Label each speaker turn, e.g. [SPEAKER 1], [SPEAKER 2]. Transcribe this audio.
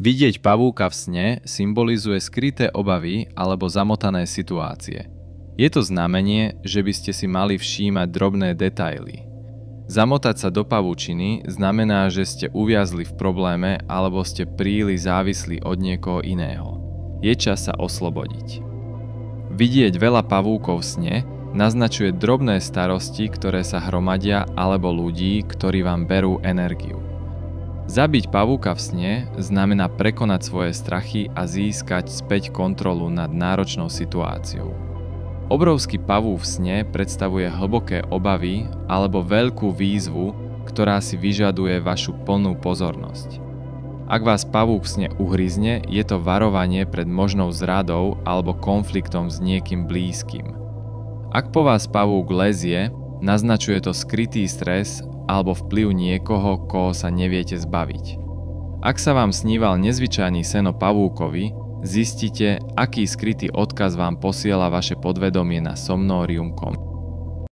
[SPEAKER 1] Vidieť pavúka v sne symbolizuje skryté obavy alebo zamotané situácie. Je to znamenie, že by ste si mali všímať drobné detaily. Zamotať sa do pavúčiny znamená, že ste uviazli v probléme alebo ste príliš závislí od niekoho iného. Je čas sa oslobodiť. Vidieť veľa pavúkov v sne naznačuje drobné starosti, ktoré sa hromadia, alebo ľudí, ktorí vám berú energiu. Zabiť pavúka v sne znamená prekonať svoje strachy a získať späť kontrolu nad náročnou situáciou. Obrovský pavúk v sne predstavuje hlboké obavy alebo veľkú výzvu, ktorá si vyžaduje vašu plnú pozornosť. Ak vás pavúk v sne uhryzne, je to varovanie pred možnou zradou alebo konfliktom s niekým blízkym. Ak po vás pavúk lezie, naznačuje to skrytý stres alebo vplyv niekoho, koho sa neviete zbaviť. Ak sa vám sníval nezvyčajný sen o pavúkovi, zistite, aký skrytý odkaz vám posiela vaše podvedomie na somnorium.com.